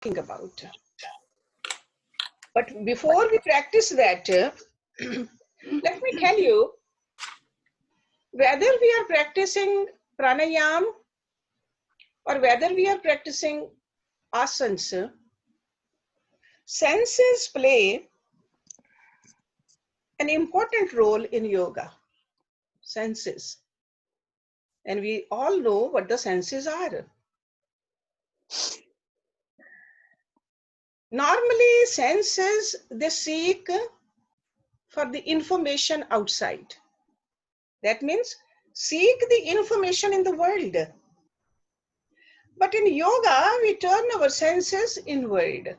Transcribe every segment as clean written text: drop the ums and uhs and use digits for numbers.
talking about. But before we practice that, let me tell you, whether we are practicing pranayam or whether we are practicing asanas, senses play an important role in yoga. Senses. And we all know what the senses are. Normally, senses, they seek for the information outside. That means seek the information in the world. But in yoga, we turn our senses inward.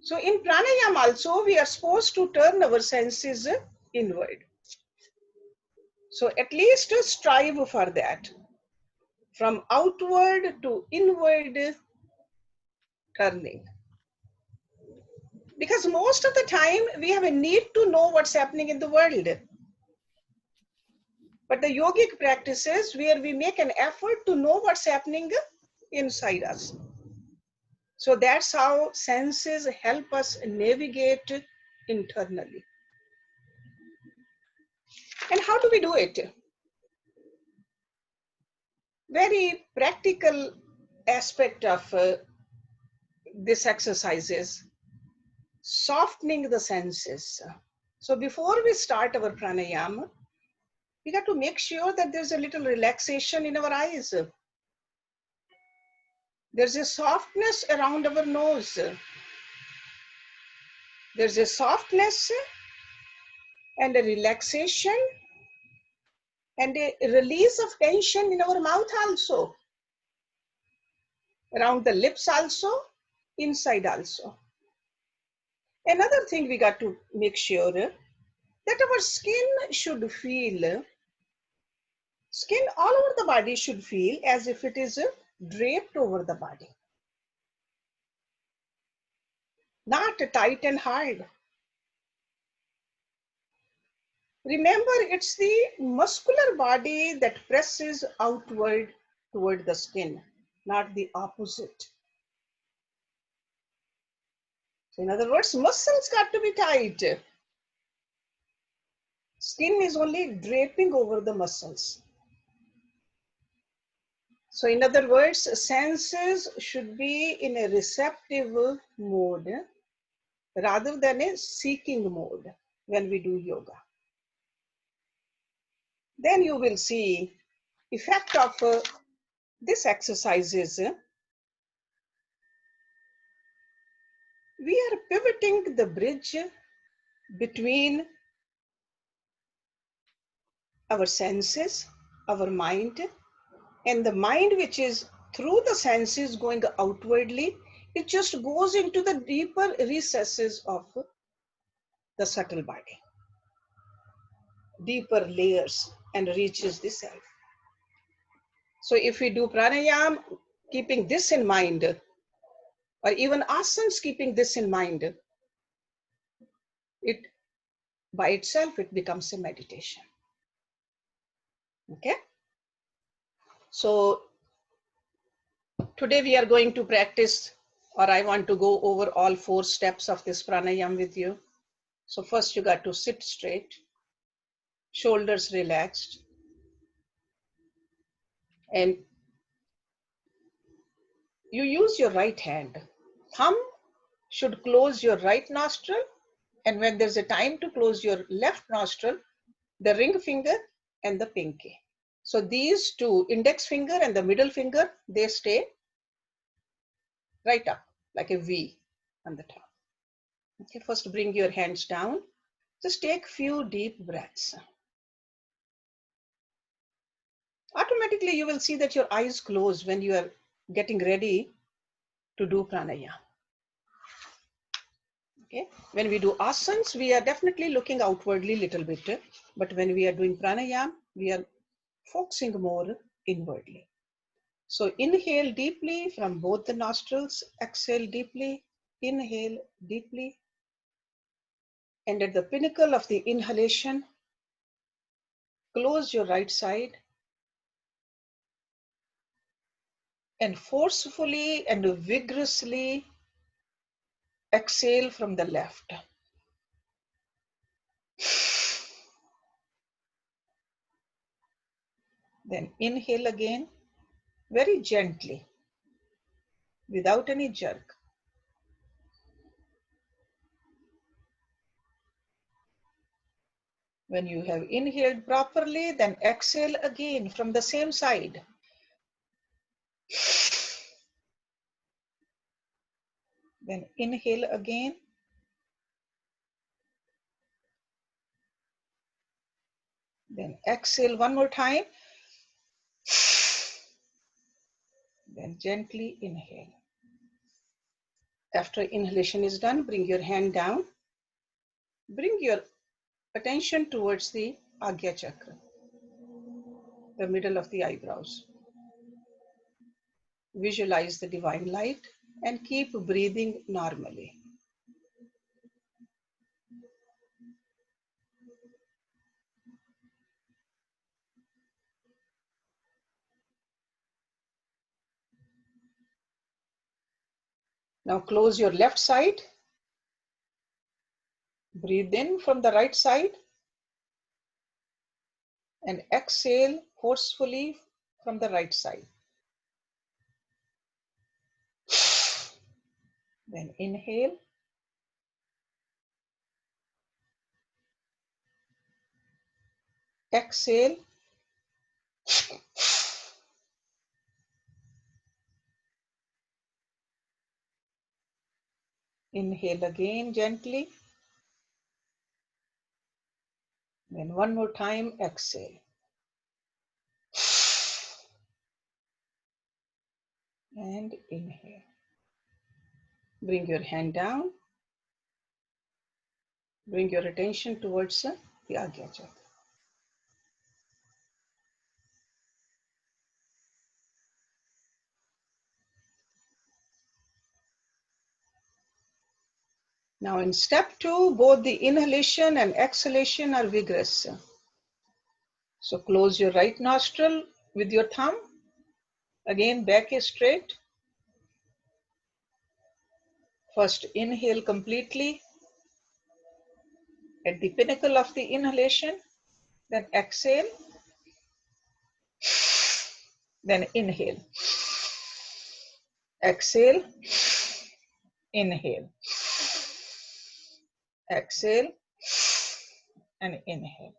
So in pranayam also, we are supposed to turn our senses inward. So at least strive for that. From outward to inward turning. Because most of the time, we have a need to know what's happening in the world. But the yogic practices where we make an effort to know what's happening inside us. So that's how senses help us navigate internally. And how do we do it? Very practical aspect of this exercise is softening the senses. So before we start our pranayama, we got to make sure that there's a little relaxation in our eyes. There's a softness around our nose. There's a softness and a relaxation and a release of tension in our mouth also. Around the lips also, inside also. Another thing we got to make sure that our skin should feel, skin all over the body should feel as if it is draped over the body. Not tight and hard. Remember, it's the muscular body that presses outward toward the skin, not the opposite. So in other words, muscles got to be tight. Skin is only draping over the muscles. So in other words, senses should be in a receptive mode rather than a seeking mode when we do yoga. Then you will see effect of this exercise is we are pivoting the bridge between our senses, our mind, and the mind which is through the senses going outwardly, it just goes into the deeper recesses of the subtle body, deeper layers, and reaches the self. So if we do pranayam, keeping this in mind, or even asanas keeping this in mind, it by itself, it becomes a meditation. Okay? So today we are going to practice, or I want to go over all 4 steps of this pranayam with you. So first you got to sit straight, shoulders relaxed, and you use your right hand. Thumb should close your right nostril, and when there's a time to close your left nostril, the ring finger and the pinky. So these 2, index finger and the middle finger, they stay right up like a V on the top. Okay, first bring your hands down. Just take few deep breaths. Automatically you will see that your eyes close when you are getting ready to do pranayama. Okay, when we do asanas, we are definitely looking outwardly a little bit, but when we are doing pranayama, we are focusing more inwardly. So inhale deeply from both the nostrils, exhale deeply, inhale deeply, and at the pinnacle of the inhalation, close your right side and forcefully and vigorously exhale from the left. Then inhale again, very gently, without any jerk. When you have inhaled properly, then exhale again from the same side. Then inhale again. Then exhale one more time. Then gently inhale. After inhalation is done, bring your hand down. Bring your attention towards the Agya Chakra, the middle of the eyebrows. Visualize the divine light and keep breathing normally. Now close your left side. Breathe in from the right side and exhale forcefully from the right side. Then inhale. Exhale. Inhale again gently. Then one more time, exhale. And inhale. Bring your hand down. Bring your attention towards the Agya Chakra. Now in step 2, both the inhalation and exhalation are vigorous. So close your right nostril with your thumb. Again, back is straight. First inhale completely at the pinnacle of the inhalation, then exhale, then inhale. Exhale, inhale. Exhale and inhale.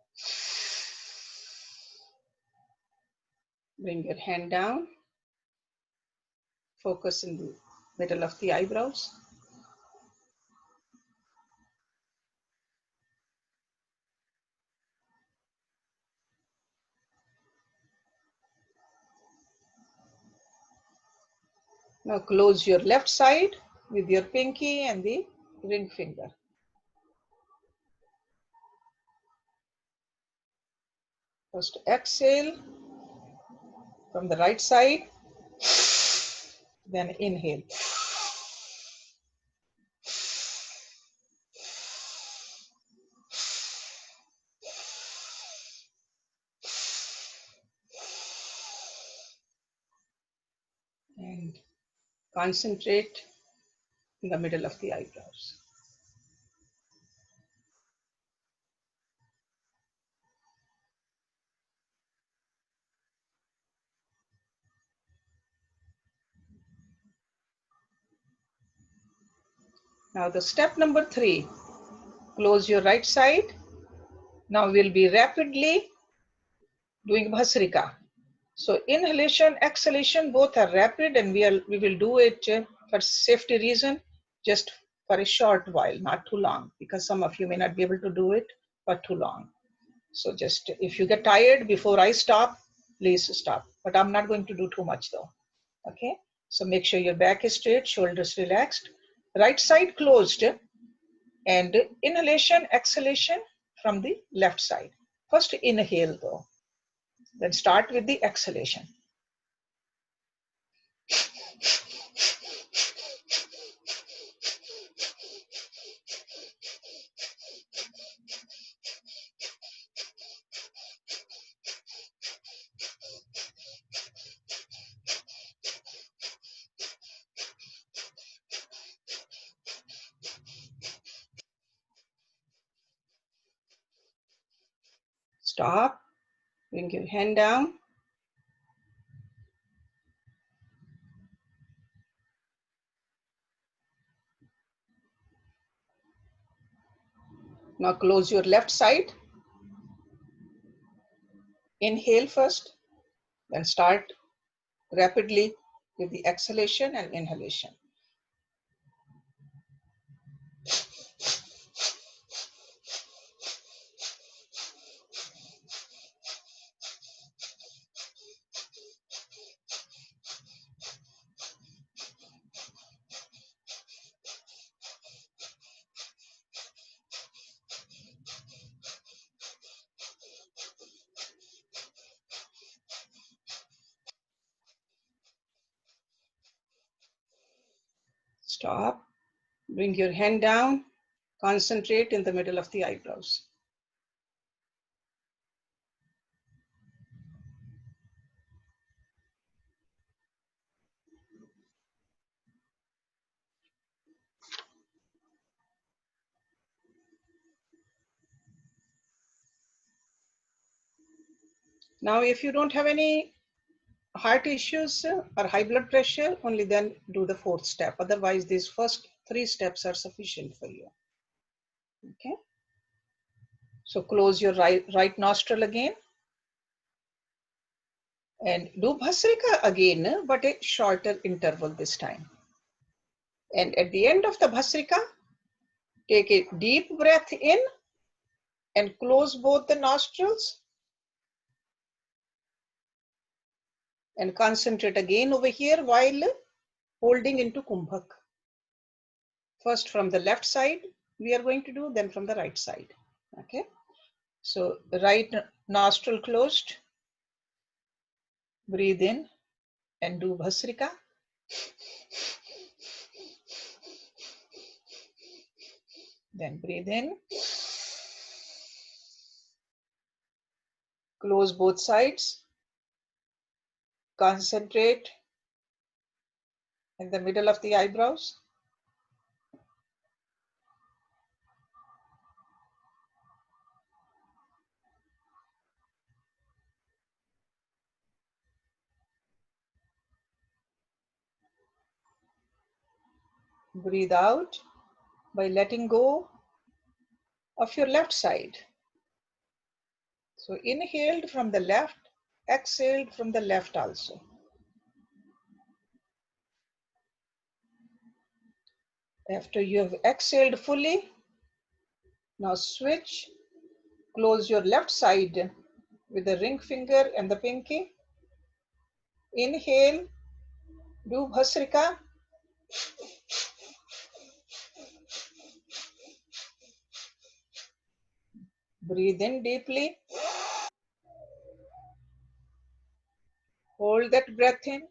Bring your hand down. Focus in the middle of the eyebrows. Now close your left side with your pinky and the ring finger. First exhale from the right side, then inhale. And concentrate in the middle of the eyebrows. Now the step number 3, close your right side. Now we'll be rapidly doing Bhasrika. So inhalation, exhalation, both are rapid, and we will do it for safety reason, just for a short while, not too long, because some of you may not be able to do it for too long. So just if you get tired before I stop, please stop. But I'm not going to do too much though. Okay. So make sure your back is straight, shoulders relaxed, right side closed, and inhalation, exhalation from the left side. First inhale though, then start with the exhalation. Stop. Bring your hand down. Now close your left side. Inhale first, then start rapidly with the exhalation and inhalation. Stop. Bring your hand down. Concentrate in the middle of the eyebrows. Now, if you don't have any heart issues or high blood pressure, only then do the fourth step. Otherwise, these first three steps are sufficient for you. Okay. So close your right nostril again. And do Bhasrika again, but a shorter interval this time. And at the end of the Bhasrika, take a deep breath in and close both the nostrils. And concentrate again over here while holding into Kumbhak. First from the left side we are going to do, then from the right side. Okay. So right nostril closed. Breathe in and do Bhasrika. Then breathe in. Close both sides. Concentrate in the middle of the eyebrows. Breathe out by letting go of your left side. So inhaled from the left, exhaled from the left also. After you have exhaled fully, now switch. Close your left side with the ring finger and the pinky. Inhale, do Bhasrika. Breathe in deeply. Hold that breath in.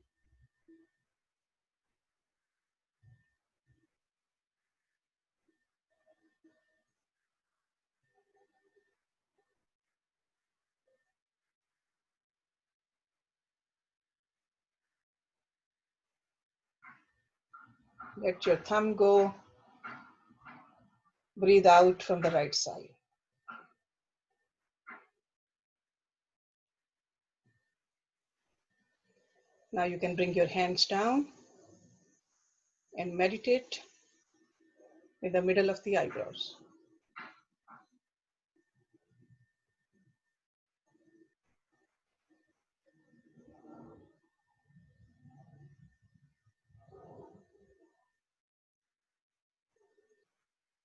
Let your thumb go. Breathe out from the right side. Now you can bring your hands down and meditate in the middle of the eyebrows.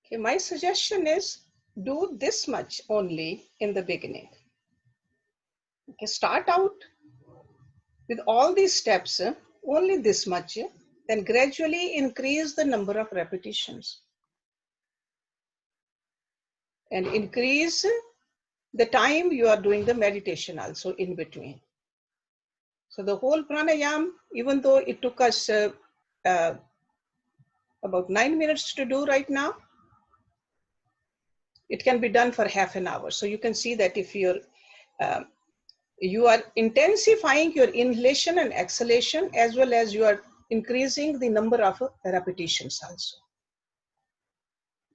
Okay, my suggestion is do this much only in the beginning. Okay, start out with all these steps, only this much, then gradually increase the number of repetitions and increase the time you are doing the meditation also in between. So the whole pranayam, even though it took us about 9 minutes to do right now, it can be done for half an hour. So you can see that if you are intensifying your inhalation and exhalation, as well as you are increasing the number of repetitions also.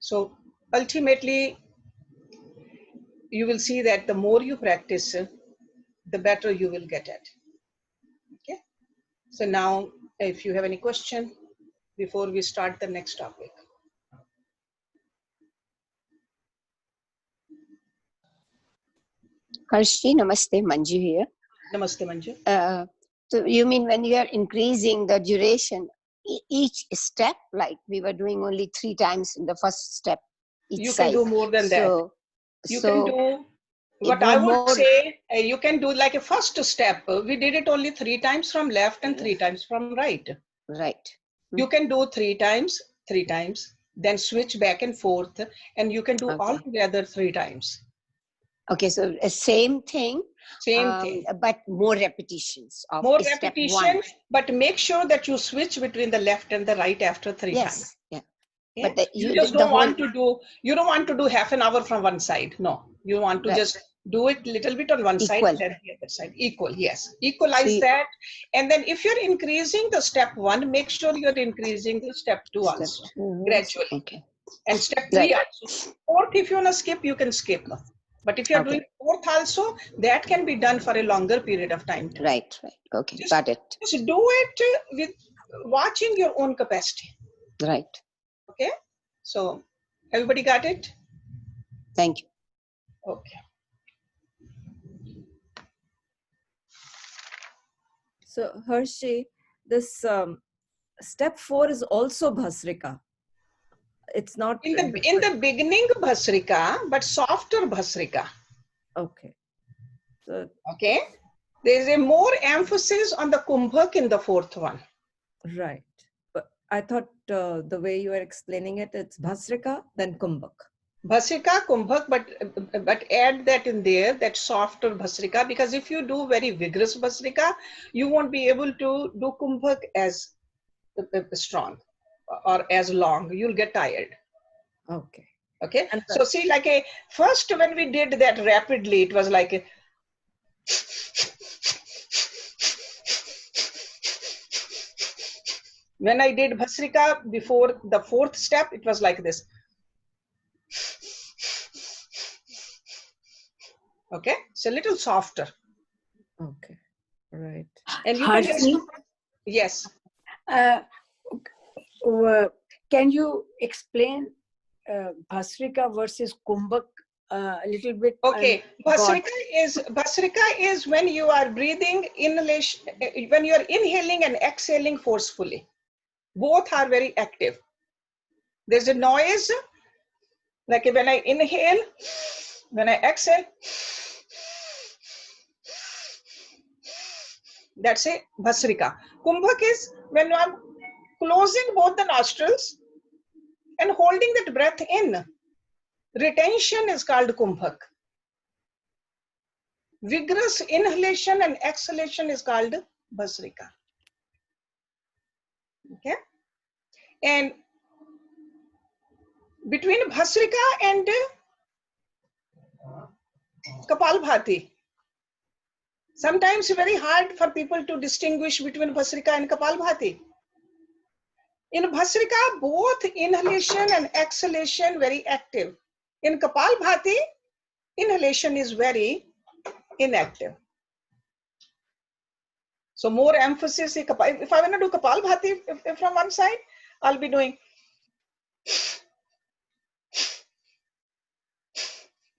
So ultimately, you will see that the more you practice, the better you will get at. Okay. So now, if you have any question before we start the next topic. Harshi, namaste, Manju here. Namaste, Manju. So you mean when you are increasing the duration, each step, like we were doing only 3 times in the first step each You side. can do more than that. You can do what I would say, you can do like a first step. We did it only 3 times from left and 3 times from right. Right. You can do 3 times, then switch back and forth, and you can do all together 3 times. Okay, so same thing. Same thing. But more repetitions of more step repetition, 1. but make sure that you switch between the left and the right after 3 times. Yeah. Okay? But you just don't want to do, you don't want to do half an hour from one side. No, you want to just do it little bit on one side and then the other side. Equal, yes. Equalize that. And then if you're increasing the step 1, make sure you're increasing the step 2 also, gradually. Okay. And step 3 also. 4th, if you want to skip, you can skip. But if you're doing 4th also, that can be done for a longer period of time. Right. Okay, got it. Just do it with watching your own capacity. Right. Okay, so everybody got it? Thank you. Okay. So Hershey, this step 4 is also Bhasrika. It's not in the beginning Bhasrika, but softer Bhasrika. Okay. So, okay. There is a more emphasis on the kumbhak in the 4th one. Right. But I thought the way you are explaining it, it's Bhasrika, then kumbhak. Bhasrika, kumbhak, but add that in there, that softer Bhasrika, because if you do very vigorous Bhasrika, you won't be able to do kumbhak as strong or as long. You'll get tired. Okay. Okay. So see, like first when we did that rapidly, it was like when I did Bhasrika before the 4th step, it was like this. Okay, it's a little softer. Okay, right. And you can just, yes. Can you explain Bhasrika versus Kumbhak a little bit? Okay, Bhasrika is when you are breathing, inhalation, when you are inhaling and exhaling forcefully. Both are very active. There's a noise, like when I inhale, when I exhale, that's a Bhasrika. Kumbhak is when I'm closing both the nostrils and holding that breath in. Retention is called Kumbhak. Vigorous inhalation and exhalation is called Bhasrika. Okay? And between Bhasrika and Kapalbhati, sometimes it's very hard for people to distinguish between Bhasrika and Kapalbhati. In Bhasrika, both inhalation and exhalation very active. In Kapalbhati, inhalation is very inactive. So more emphasis, if I want to do Kapalbhati from one side, I'll be doing.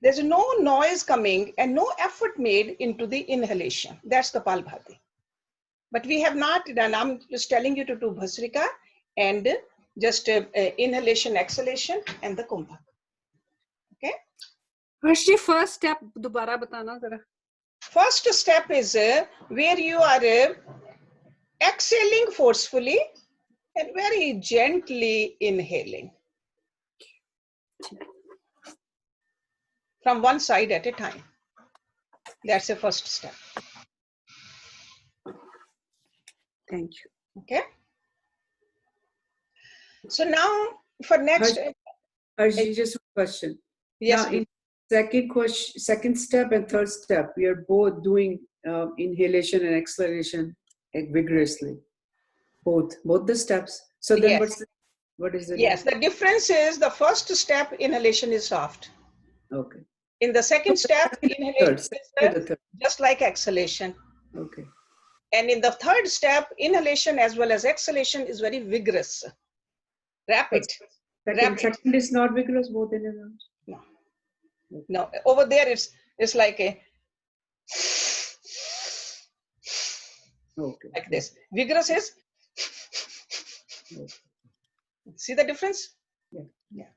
There's no noise coming and no effort made into the inhalation. That's Kapalbhati. But we have not done, I'm just telling you to do Bhasrika and just inhalation, exhalation and the Kumbhak. Okay? Hershey, first step, dobara batana zara. First step is where you are exhaling forcefully and very gently inhaling. From one side at a time. That's the first step. Thank you. Okay. So now for next. Hershey, just a question. Yes. Now, in second step and third step, we are both doing inhalation and exhalation vigorously. Both the steps. So then yes. what is it? Yes, the difference is the first step inhalation is soft. Okay. In the second step, inhalation Second is to the third. just like exhalation. Okay. And in the third step, inhalation as well as exhalation is very vigorous, rapid. Second is not vigorous, both in and out. No, no. Over there, it's like a Okay. like this. Vigorous is. Okay. See the difference? Yeah.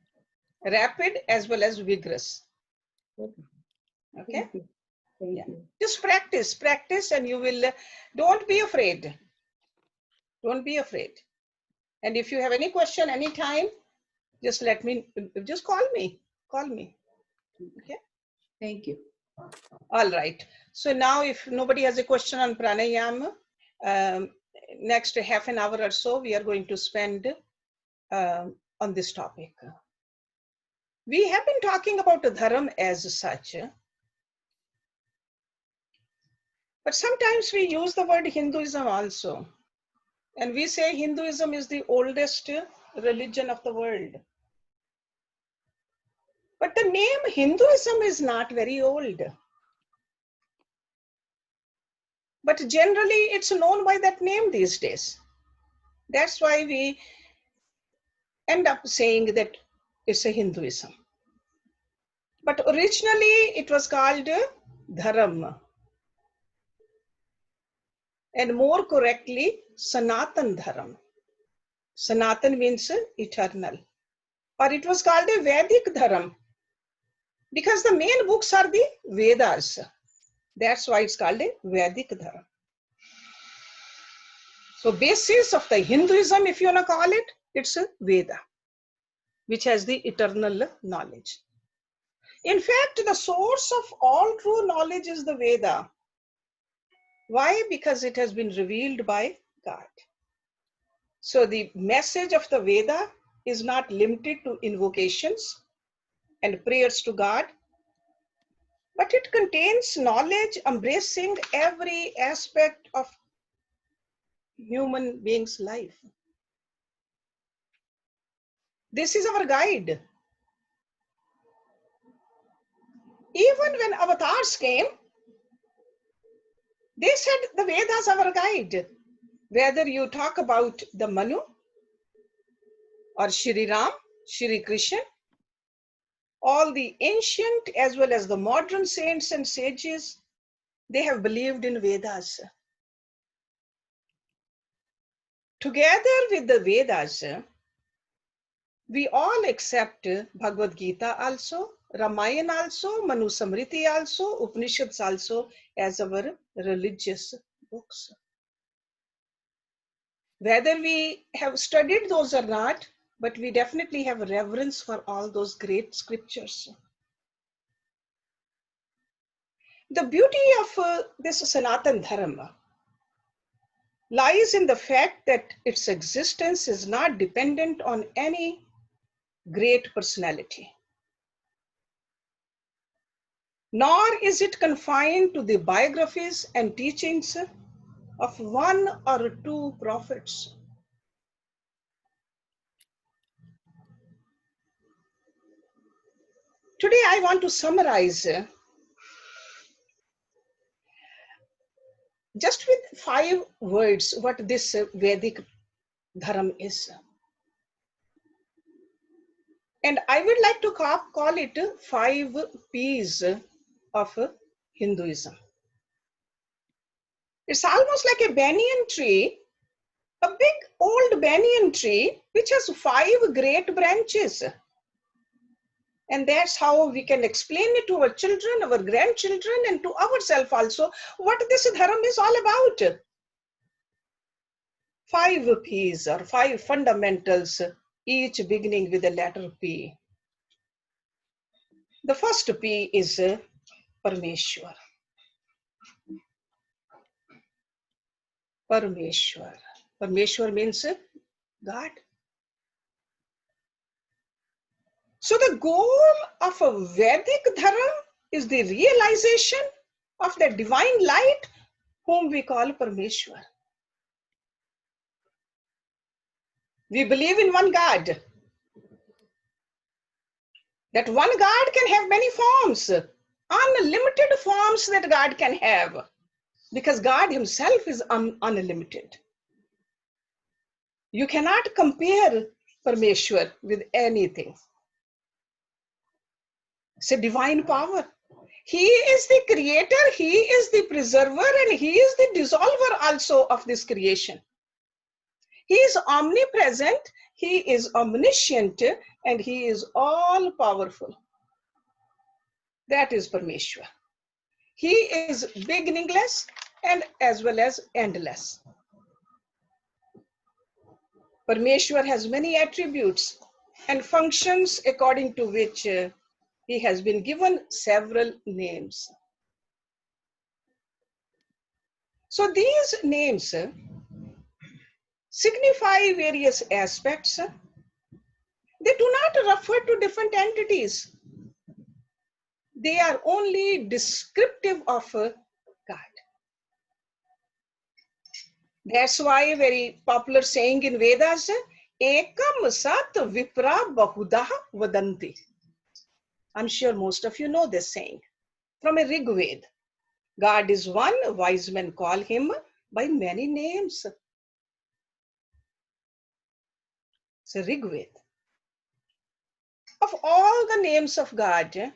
Rapid as well as vigorous. Okay. Okay. Thank you. Thank Yeah. you. Just practice, and you will. Don't be afraid. Don't be afraid. And if you have any question, anytime, just just call me. Call me. Okay. Thank you. All right. So now, if nobody has a question on pranayama, next half an hour or so, we are going to spend on this topic. We have been talking about the dharam as such, but sometimes we use the word Hinduism also. And we say Hinduism is the oldest religion of the world. But the name Hinduism is not very old. But generally, it's known by that name these days. That's why we end up saying that it's a Hinduism. But originally, it was called Dharam. And more correctly, Sanatan Dharam. Sanatan means eternal. Or it was called a Vedic Dharam, because the main books are the Vedas. That's why it's called a Vedic Dharma. So basis of the Hinduism, if you want to call it, it's a Veda, which has the eternal knowledge. In fact, the source of all true knowledge is the Veda. Why? Because it has been revealed by God. So the message of the Veda is not limited to invocations and prayers to God, but it contains knowledge embracing every aspect of human being's life. This is our guide. Even when avatars came, they said the Vedas are our guide. Whether you talk about the Manu or Shri Ram, Shri Krishna, all the ancient as well as the modern saints and sages, they have believed in Vedas. Together with the Vedas, we all accept Bhagavad Gita also, Ramayana also, Manu Samriti also, Upanishads also as our religious books. Whether we have studied those or not, but we definitely have reverence for all those great scriptures. The beauty of this Sanatan Dharma lies in the fact that its existence is not dependent on any great personality, nor is it confined to the biographies and teachings of one or two prophets. Today, I want to summarize just with 5 words what this Vedic Dharma is. And I would like to call it 5 P's of Hinduism. It's almost like a banyan tree, a big old banyan tree, which has 5 great branches. And that's how we can explain it to our children, our grandchildren, and to ourselves also, what this dharma is all about. 5 P's or 5 fundamentals, each beginning with the letter P. The first P is Permeshwar. Permeshwar. Permeshwar means God. So the goal of a Vedic Dharma is the realization of the divine light whom we call Permeshwar. We believe in one God. That one God can have many forms, unlimited forms that God can have, because God himself is unlimited. You cannot compare Permeshwar with anything. It's a divine power. He is the creator, he is the preserver, and he is the dissolver also of this creation. He is omnipresent, he is omniscient, and he is all powerful. That is Permeshwar. He is beginningless and as well as endless. Permeshwar has many attributes and functions according to which he has been given several names. So these names signify various aspects. They do not refer to different entities. They are only descriptive of God. That's why a very popular saying in Vedas, Ekam Sat Vipra Bahudah Vadanti. I'm sure most of you know this saying from a Rig Ved. God is one, wise men call him by many names. It's a Rig Ved. Of all the names of God,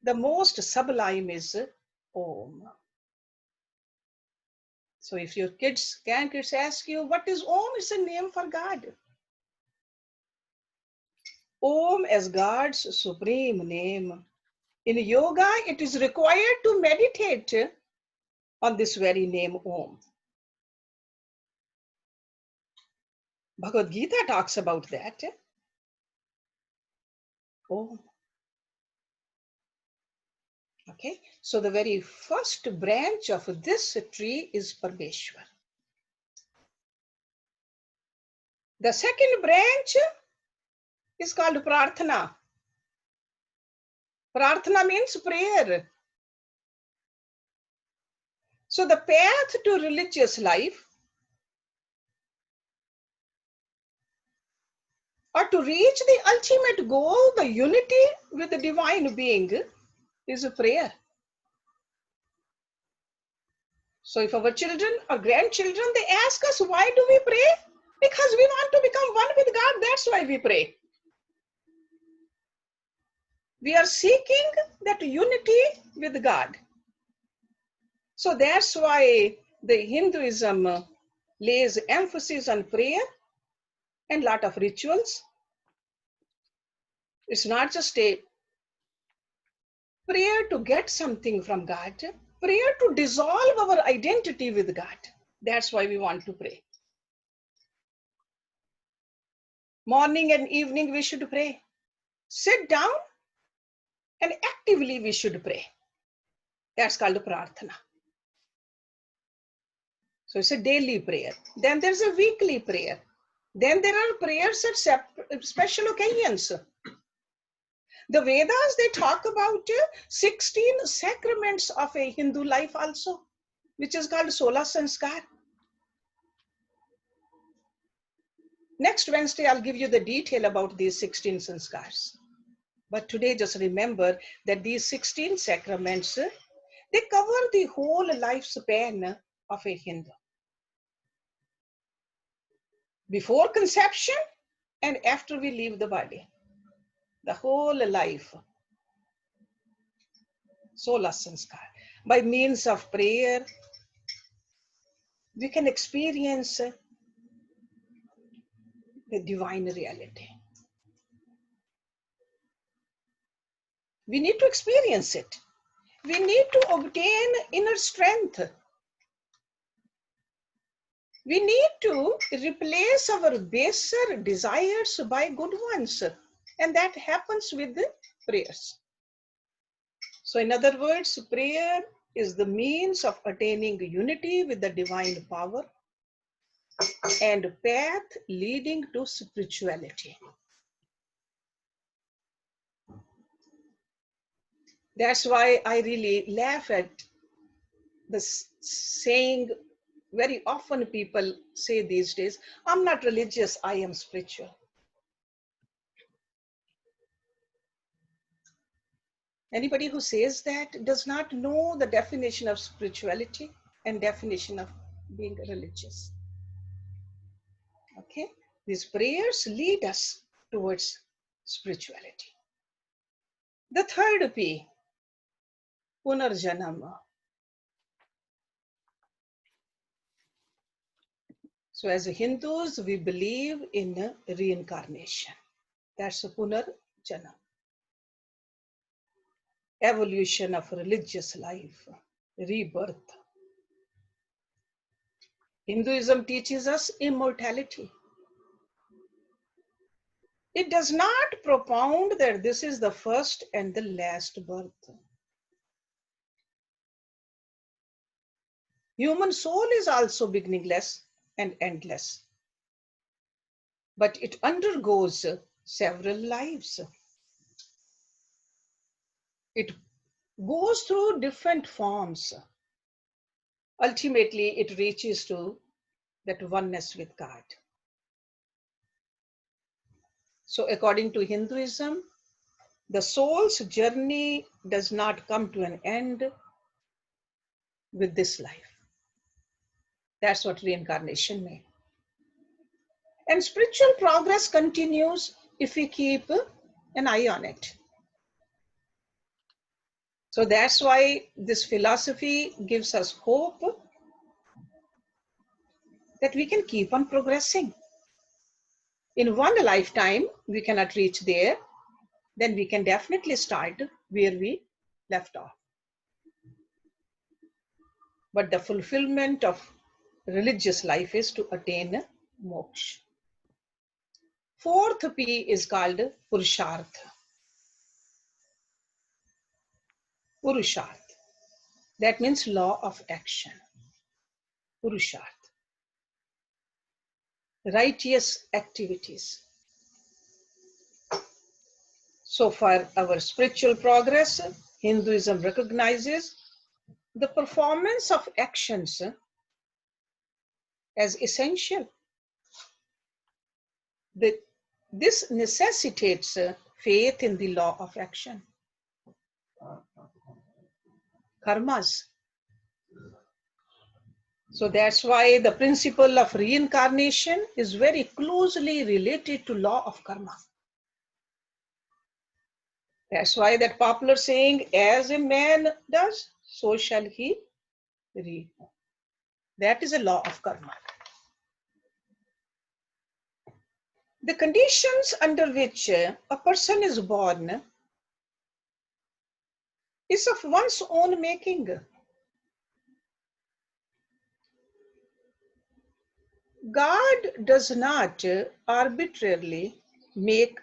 the most sublime is Om. So if your kids ask you, what is Om? It's a name for God. Om as God's supreme name. In yoga, it is required to meditate on this very name Om. Bhagavad Gita talks about that. Om. Okay, so the very first branch of this tree is Permeshwar. The second branch is called Prarthana. Prarthana means prayer. So the path to religious life, or to reach the ultimate goal, the unity with the divine being, is a prayer. So if our children or grandchildren, they ask us, why do we pray? Because we want to become one with God, that's why we pray. We are seeking that unity with God. So that's why the Hinduism lays emphasis on prayer and lot of rituals. It's not just a prayer to get something from God, prayer to dissolve our identity with God. That's why we want to pray. Morning and evening we should pray. Sit down and actively we should pray. That's called Prarthana. So it's a daily prayer. Then there's a weekly prayer. Then there are prayers at special occasions. The Vedas, they talk about 16 sacraments of a Hindu life also, which is called Sola Sanskar. Next Wednesday, I'll give you the detail about these 16 sanskars. But today, just remember that these 16 sacraments, they cover the whole lifespan of a Hindu. Before conception and after we leave the body. The whole life. Sola Sanskar. By means of prayer, we can experience the divine reality. We need to experience it. We need to obtain inner strength. We need to replace our baser desires by good ones. And that happens with the prayers. So in other words, prayer is the means of attaining unity with the divine power and path leading to spirituality. That's why I really laugh at this saying. Very often people say these days, I'm not religious, I am spiritual. Anybody who says that does not know the definition of spirituality and definition of being religious. Okay, these prayers lead us towards spirituality. The third P, Punar Janam. So as Hindus, we believe in reincarnation. That's a Punar Janam. Evolution of religious life, rebirth. Hinduism teaches us immortality. It does not propound that this is the first and the last birth. Human soul is also beginningless and endless, but it undergoes several lives. It goes through different forms. Ultimately, it reaches to that oneness with God. So according to Hinduism, the soul's journey does not come to an end with this life. That's what reincarnation means. And spiritual progress continues if we keep an eye on it. So that's why this philosophy gives us hope that we can keep on progressing. In one lifetime, we cannot reach there, then we can definitely start where we left off. But the fulfillment of religious life is to attain moksha. Fourth P is called Purusharth. Purusharth. That means law of action. Purusharth. Righteous activities. So for our spiritual progress, Hinduism recognizes the performance of actions as essential. This necessitates faith in the law of action. Karmas. So that's why the principle of reincarnation is very closely related to law of karma. That's why that popular saying, as a man does, so shall he reap. That is a law of karma. The conditions under which a person is born is of one's own making. God does not arbitrarily make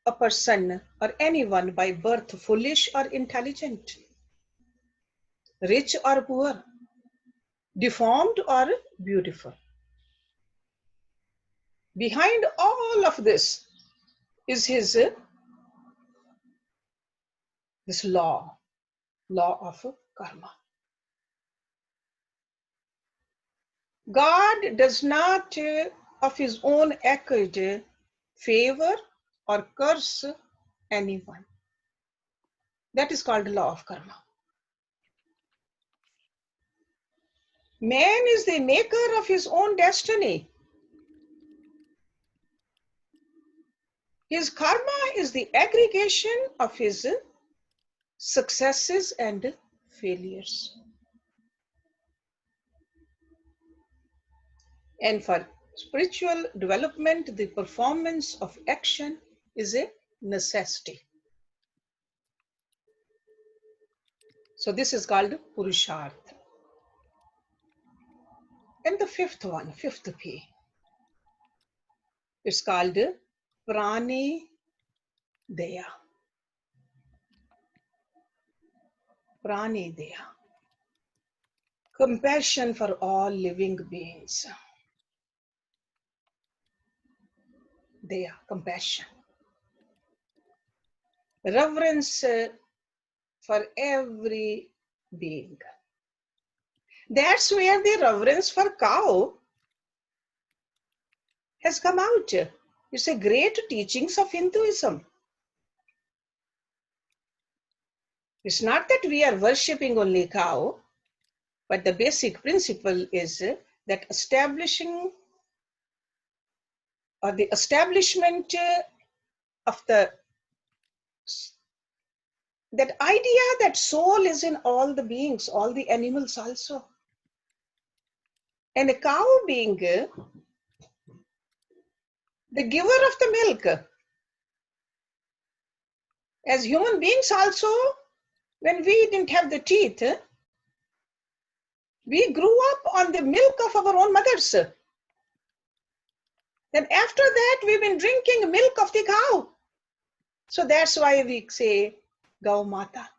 a person or anyone by birth foolish or intelligent, rich or poor, deformed or beautiful. Behind all of this is his this law of karma. God does not of his own accord favor or curse anyone. That is called law of karma. Man is the maker of his own destiny. His karma is the aggregation of his successes and failures. And for spiritual development, the performance of action is a necessity. So this is called Purusharth. And the fifth one, fifth P, it's called Prani, Daya. Prani, Daya. Compassion for all living beings. Daya, compassion. Reverence for every being. That's where the reverence for cow has come out. It's a great teachings of Hinduism. It's not that we are worshipping only cow, but the basic principle is that establishing or the establishment of that idea that soul is in all the beings, all the animals also. And a cow being the giver of the milk. As human beings also, when we didn't have the teeth, we grew up on the milk of our own mothers. Then after that, we've been drinking milk of the cow. So that's why we say Gau Mata.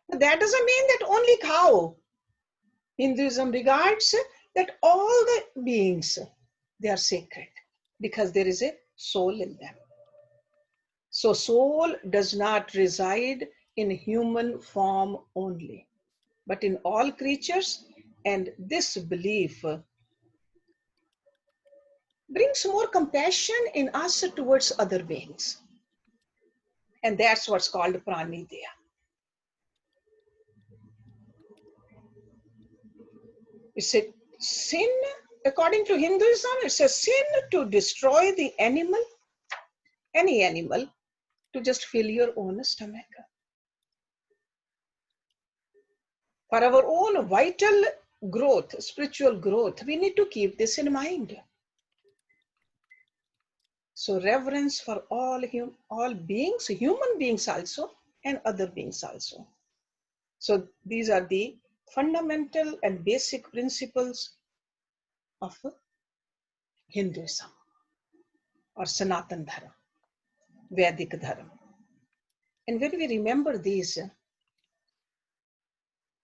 But that doesn't mean that only cow. Hinduism regards that all the beings, they are sacred because there is a soul in them. So soul does not reside in human form only, but in all creatures. And this belief brings more compassion in us towards other beings. And that's what's called Prani, Daya. It's a sin, according to Hinduism, it's a sin to destroy the animal, any animal, to just fill your own stomach. For our own vital growth, spiritual growth, we need to keep this in mind. So reverence for all beings, human beings also, and other beings also. So these are the fundamental and basic principles of Hinduism or Sanatan Dharam, Vedic Dharma. And when we remember these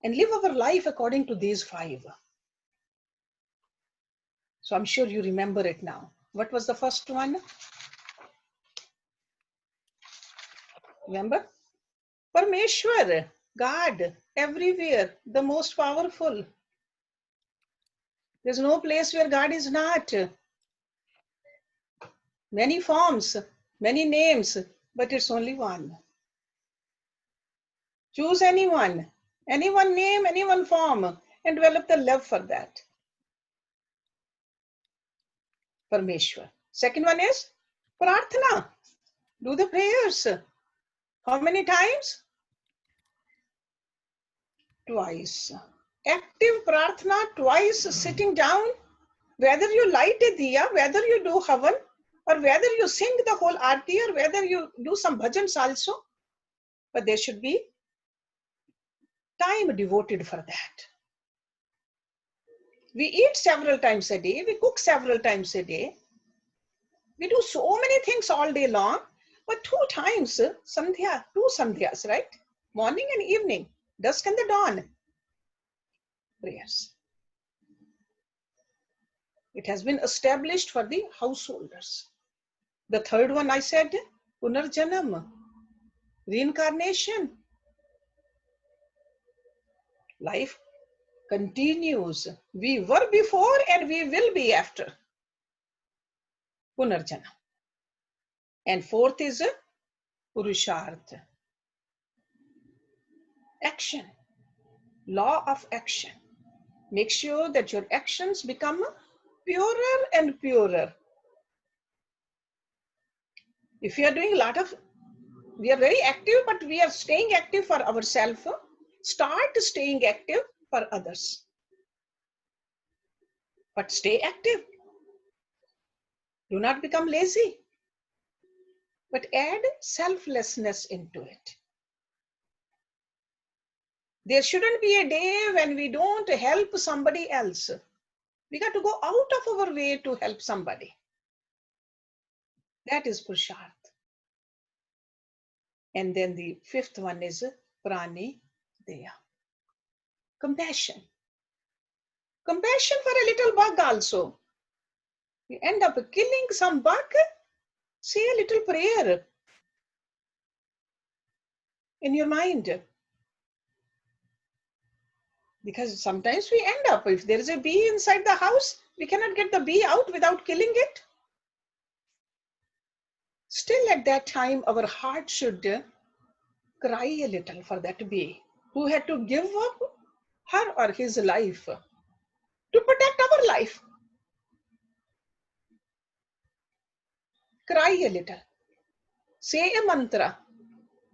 and live our life according to these 5. So I'm sure you remember it now. What was the first one? Remember? Permeshwar, God, everywhere, the most powerful. There's no place where God is not. Many forms, many names, but it's only one. Choose anyone name, any one form, and develop the love for that. Permeshwar. Second one is Prarthana. Do the prayers. How many times? Twice. Active Prarthana, twice sitting down. Whether you light a diya, whether you do havan, or whether you sing the whole aarti, or whether you do some bhajans also, but there should be time devoted for that. We eat several times a day, we cook several times a day, we do so many things all day long, but 2 times, sandhya, 2 sandhyas, right? Morning and evening, dusk and the dawn, prayers. It has been established for the householders. The third one I said, Punar Janam, reincarnation. Life continues. We were before and we will be after. Punar Janam. And fourth is Purusharth. Action. Law of action. Make sure that your actions become purer and purer. If you are doing a lot of, we are very active, but we are staying active for ourselves. Start staying active for others. But stay active. Do not become lazy. But add selflessness into it. There shouldn't be a day when we don't help somebody else. We got to go out of our way to help somebody. That is Purusharth. And then the fifth one is Prani, Daya. Compassion. Compassion for a little bug also. You end up killing some bug, say a little prayer in your mind. Because sometimes we end up, if there is a bee inside the house, we cannot get the bee out without killing it. Still at that time, our heart should cry a little for that bee who had to give up her or his life to protect our life. Cry a little. Say a mantra.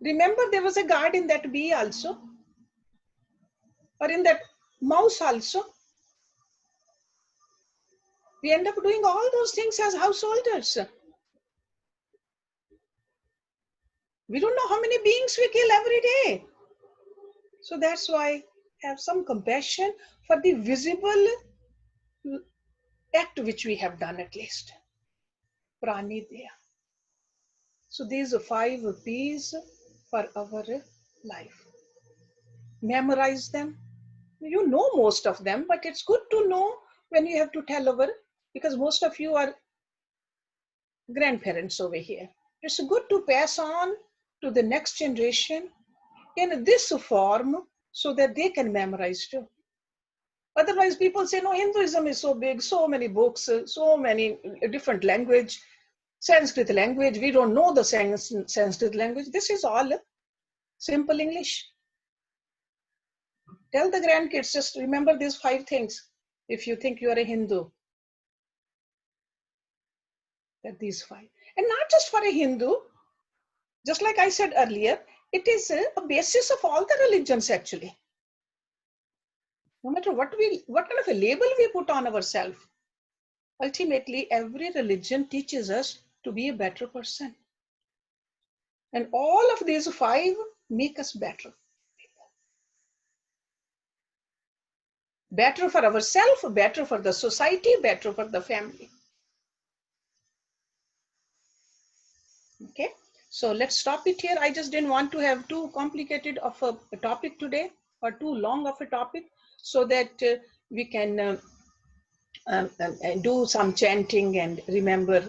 Remember, there was a guard in that bee also, or in that mouse also. We end up doing all those things as householders. We don't know how many beings we kill every day. So that's why have some compassion for the visible act which we have done at least. Prani, Daya. So these are 5 P's for our life. Memorize them. You know most of them, but it's good to know when you have to tell over, because most of you are grandparents over here. It's good to pass on to the next generation in this form so that they can memorize too. Otherwise, people say, no, Hinduism is so big, so many books, so many different language, Sanskrit language. We don't know the Sanskrit language. This is all simple English. Tell the grandkids, just remember these 5 things. If you think you are a Hindu, that these 5. And not just for a Hindu, just like I said earlier, it is a basis of all the religions actually. No matter what kind of a label we put on ourselves, ultimately every religion teaches us to be a better person. And all of these 5 make us better. Better for ourselves, better for the society, better for the family. Okay, so let's stop it here. I just didn't want to have too complicated of a topic today or too long of a topic, so that we can do some chanting and remember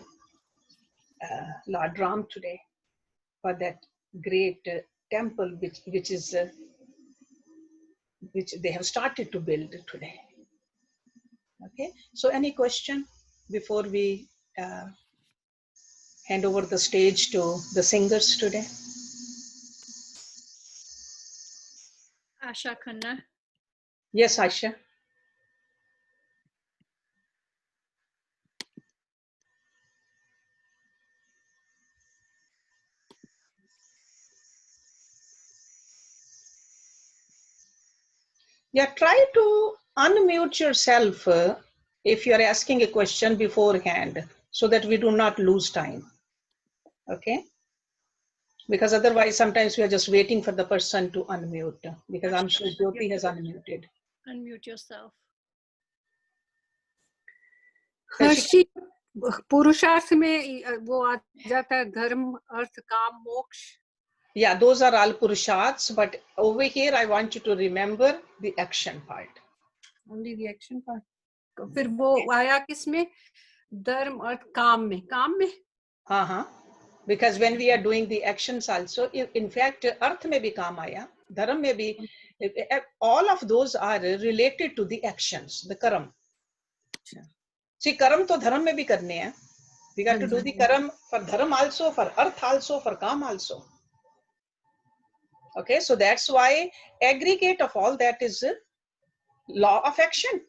Lord Ram today for that great temple which they have started to build today. Okay, so any question before we hand over the stage to the singers today? Asha Khanna. Yes, Aisha. Yeah, try to unmute yourself if you're asking a question beforehand, so that we do not lose time. Okay? Because otherwise, sometimes we are just waiting for the person to unmute, because I'm sure Jyoti has unmuted. Unmute yourself. She- Harshi पुरुषार्थ में वो आ जाता है धर्म अर्थ काम मोक्ष. Yeah, those are all Purusharths, but over here I want you to remember the action part. Only the action part. फिर वो आया किसमें? धर्म अर्थ काम में. Because when we are doing the actions also, in fact, Arth mein bhi kaam aaya, Dharam mein bhi, all of those are related to the actions, the karam. See, karam to Dharam mein bhi karne hai. We got to do the karam for Dharam also, for Arth also, for Kam also. Okay, so that's why aggregate of all that is law of action.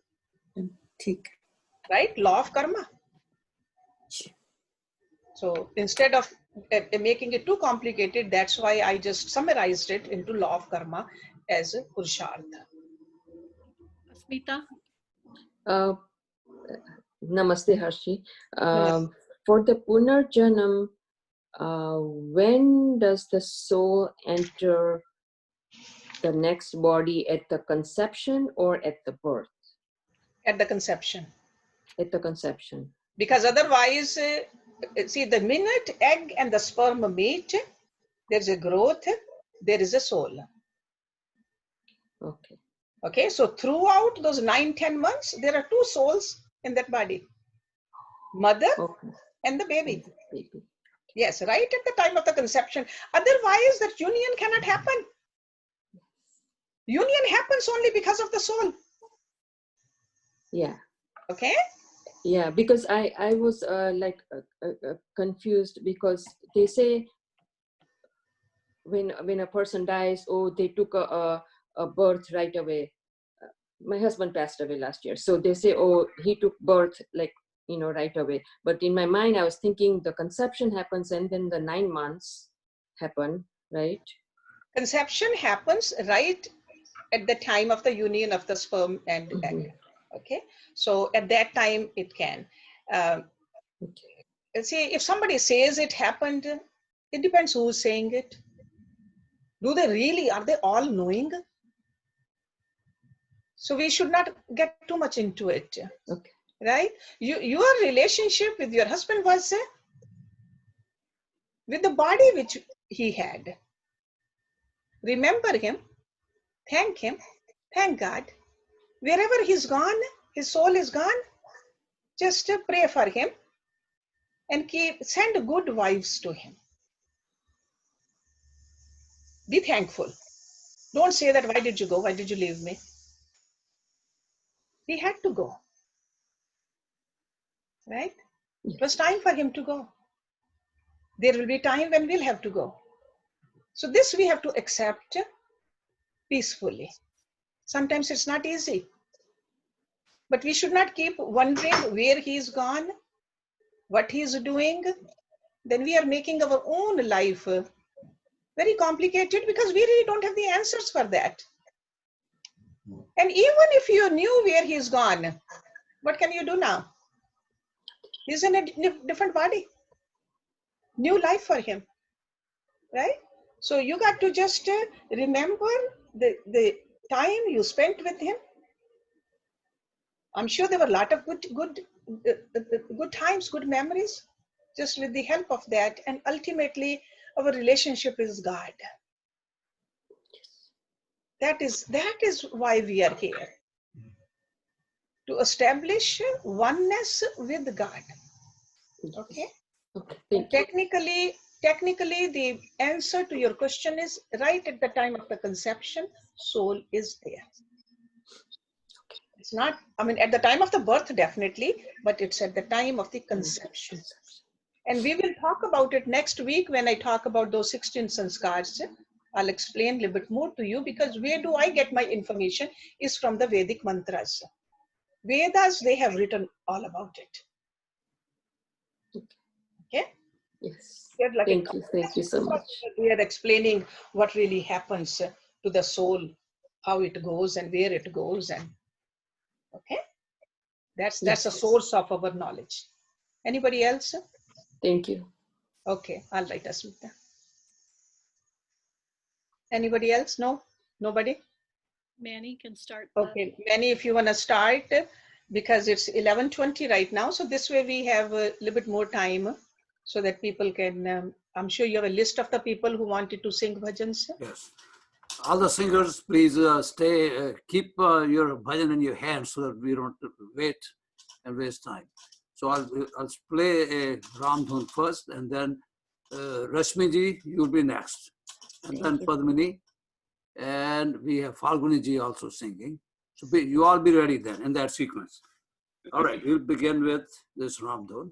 Right? Law of karma. So instead of making it too complicated, that's why I just summarized it into law of karma as Purusharth. Asmita. Namaste, Hershi. For the Punar Janam, when does the soul enter the next body, at the conception or at the birth? At the conception. At the conception. Because otherwise, see, the minute egg and the sperm meet, there's a growth, there is a soul. Okay. Okay, so throughout those 9-10 months, there are 2 souls in that body. Mother and the baby. Yes, right at the time of the conception. Otherwise, that union cannot happen. Union happens only because of the soul. Yeah. Okay. Yeah, because I was confused, because they say when a person dies, oh, they took a birth right away. My husband passed away last year, so they say, oh, he took birth like, right away. But in my mind, I was thinking the conception happens and then the 9 months happen, right? Conception happens right at the time of the union of the sperm and Mhm. egg. Okay, so at that time it can. See, if somebody says it happened, it depends who's saying it. Do they really? Are they all knowing? So we should not get too much into it. Okay. Right? Your relationship with your husband was with the body which he had. Remember him, thank God. Wherever he's gone, his soul is gone, just pray for him and send good vibes to him. Be thankful. Don't say that, why did you go? Why did you leave me? He had to go. Right? It was time for him to go. There will be time when we'll have to go. So this we have to accept peacefully. Sometimes it's not easy. But we should not keep wondering where he's gone, what he's doing. Then we are making our own life very complicated because we really don't have the answers for that. And even if you knew where he's gone, what can you do now? He's in a different body. New life for him, right? So you got to just remember the time you spent with him. I'm sure there were a lot of good times, good memories, just with the help of that. And ultimately, our relationship is God. That is why we are here, to establish oneness with God. Okay. Okay. Technically, the answer to your question is right at the time of the conception, soul is there. It's not, I mean, at the time of the birth, definitely, but it's at the time of the conception. And we will talk about it next week when I talk about those 16 sanskars. I'll explain a little bit more to you, because where do I get my information is from the Vedic mantras. Vedas, they have written all about it. Okay? Yes. Like Thank you so much. We are explaining what really happens to the soul, how it goes and where it goes, and okay, that's a source of our knowledge. Anybody else? Thank you. Okay, all right, Asmita. Anybody else? No, nobody. Manny can start. Okay, Manny, if you want to start, because it's 11:20 right now, so this way we have a little bit more time so that people can. I'm sure you have a list of the people who wanted to sing bhajans. Yes. All the singers, please keep your bhajan in your hands so that we don't wait and waste time. So I'll play a Ramdhun first, and then Rashmi ji, you'll be next. And then Padmini, and we have Falguni ji also singing. So you all be ready then in that sequence. All right, we'll begin with this Ramdhun.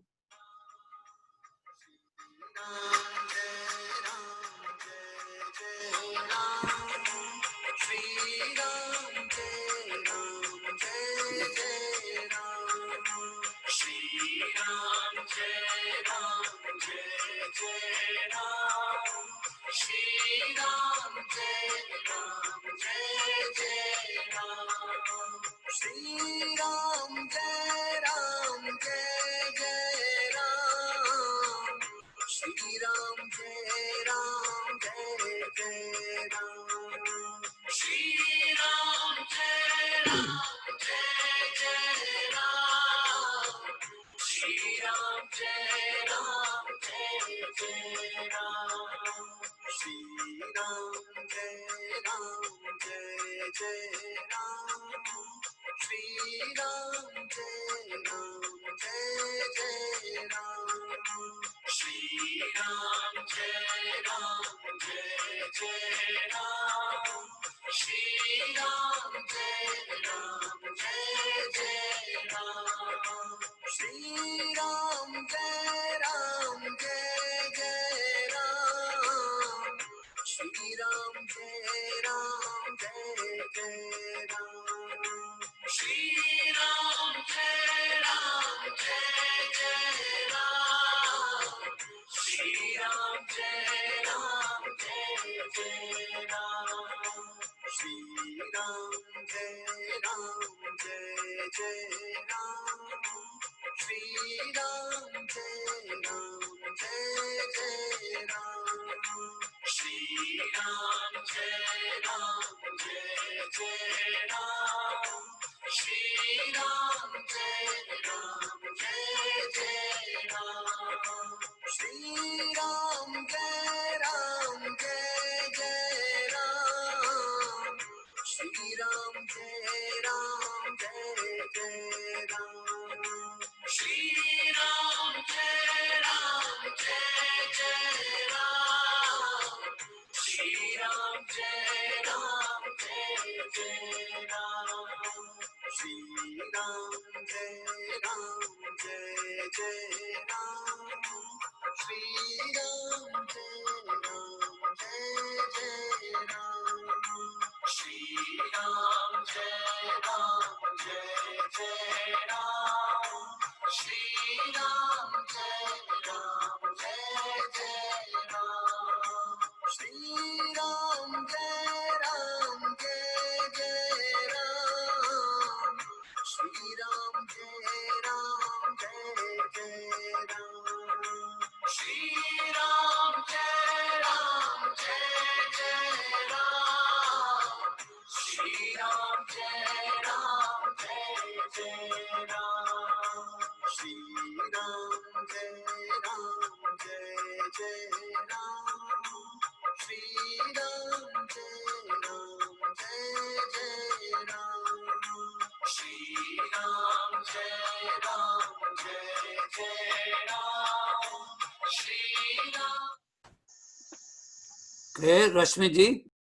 Okay, Rashmi ji.